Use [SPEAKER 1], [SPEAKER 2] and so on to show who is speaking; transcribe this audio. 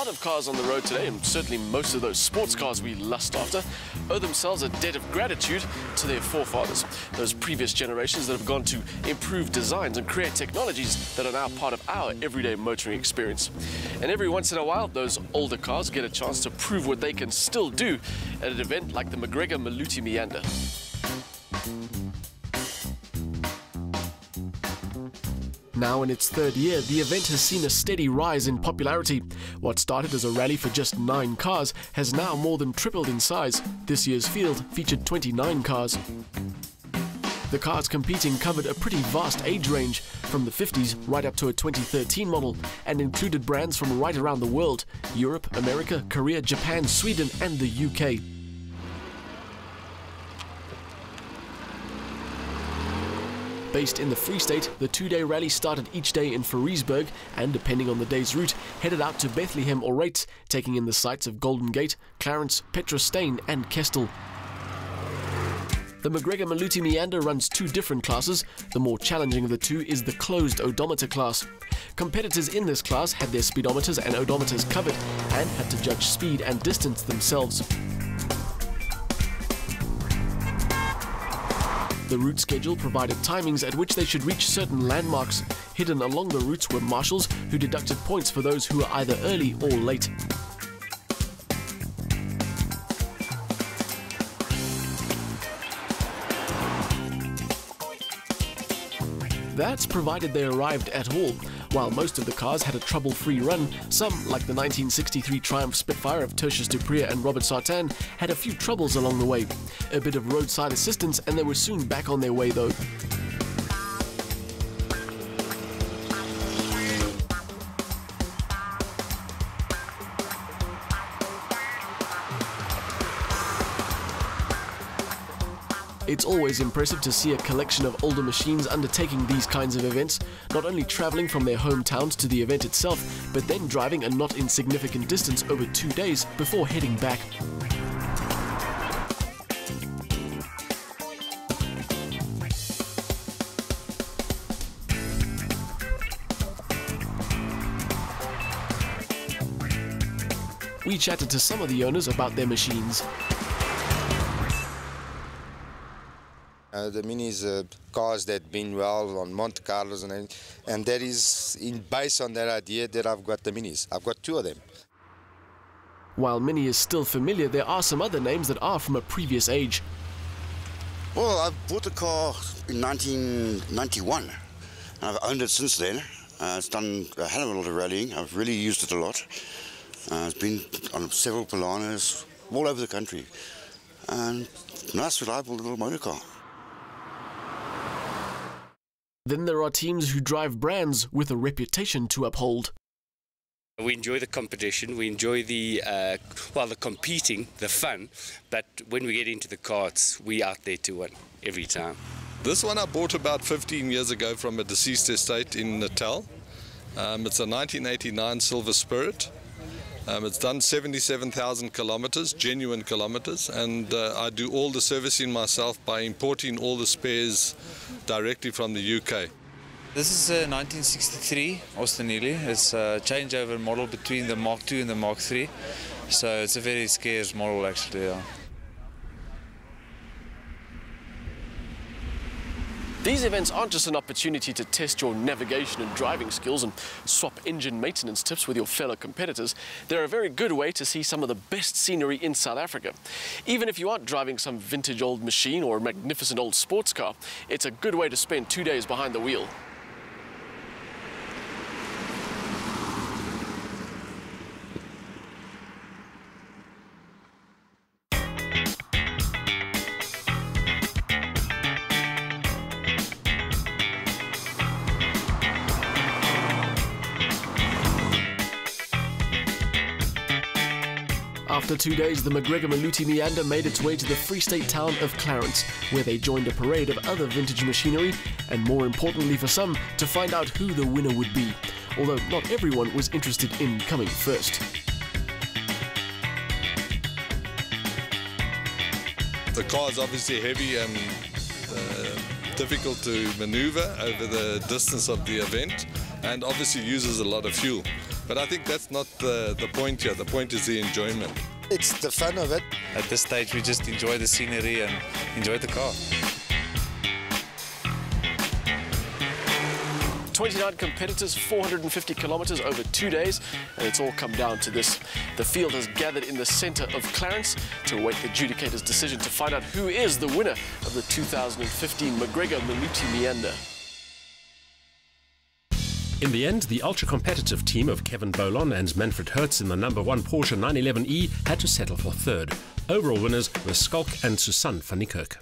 [SPEAKER 1] lot of cars on the road today, and certainly most of those sports cars we lust after, owe themselves a debt of gratitude to their forefathers, those previous generations that have gone to improve designs and create technologies that are now part of our everyday motoring experience. And every once in a while, those older cars get a chance to prove what they can still do at an event like the Maluti Meander. Now in its third year, the event has seen a steady rise in popularity. What started as a rally for just 9 cars has now more than tripled in size. This year's field featured 29 cars. The cars competing covered a pretty vast age range, from the 50s right up to a 2013 model, and included brands from right around the world: Europe, America, Korea, Japan, Sweden and the UK. Based in the Free State, the 2-day rally started each day in Fariesburg and, depending on the day's route, headed out to Bethlehem or Reitz, taking in the sights of Golden Gate, Clarence, Petrostain and Kestel. The Maluti Meander runs 2 different classes. The more challenging of the 2 is the closed odometer class. Competitors in this class had their speedometers and odometers covered and had to judge speed and distance themselves. The route schedule provided timings at which they should reach certain landmarks. Hidden along the routes were marshals who deducted points for those who were either early or late. That's provided they arrived at all. While most of the cars had a trouble-free run, some, like the 1963 Triumph Spitfire of Tertius Duprier and Robert Sartain, had a few troubles along the way. A bit of roadside assistance and they were soon back on their way though. It's always impressive to see a collection of older machines undertaking these kinds of events, not only travelling from their hometowns to the event itself, but then driving a not insignificant distance over 2 days before heading back. We chatted to some of the owners about their machines.
[SPEAKER 2] The Minis are cars that been well on Monte Carlos and that is based on that idea that I've got the Minis. I've got 2 of them.
[SPEAKER 1] While Mini is still familiar, there are some other names that are from a previous age.
[SPEAKER 3] Well, I bought the car in 1991 and I've owned it since then. It's done a hell of a lot of rallying. I've really used it a lot. It's been on several Polanas all over the country. And nice, reliable little motor car.
[SPEAKER 1] Then there are teams who drive brands with a reputation to uphold.
[SPEAKER 4] We enjoy the competition, we enjoy the competing, the fun, but when we get into the karts, we out there to win every time.
[SPEAKER 5] This one I bought about 15 years ago from a deceased estate in Natal. It's a 1989 Silver Spirit. It's done 77,000 kilometers, genuine kilometers, and I do all the servicing myself by importing all the spares directly from the UK.
[SPEAKER 6] This is a 1963 Austin Healey. It's a changeover model between the Mark II and the Mark III, so it's a very scarce model actually. Yeah.
[SPEAKER 1] These events aren't just an opportunity to test your navigation and driving skills and swap engine maintenance tips with your fellow competitors. They're a very good way to see some of the best scenery in South Africa. Even if you aren't driving some vintage old machine or a magnificent old sports car, it's a good way to spend 2 days behind the wheel. After 2 days, the Maluti Meander made its way to the Free State town of Clarence, where they joined a parade of other vintage machinery, and more importantly for some, to find out who the winner would be, although not everyone was interested in coming first.
[SPEAKER 5] The car is obviously heavy and difficult to maneuver over the distance of the event, and obviously uses a lot of fuel. But I think that's not the point here. The point is the enjoyment.
[SPEAKER 2] It's the fun of it.
[SPEAKER 6] At this stage, we just enjoy the scenery and enjoy the car.
[SPEAKER 1] 29 competitors, 450 kilometers over 2 days, and it's all come down to this. The field has gathered in the center of Clarence to await the adjudicator's decision to find out who is the winner of the 2015 McGregor Maluti Meander.
[SPEAKER 7] In the end, the ultra-competitive team of Kevin Bolon and Manfred Hertz in the #1 Porsche 911E had to settle for third. Overall winners were Skalk and Susan van Niekerk.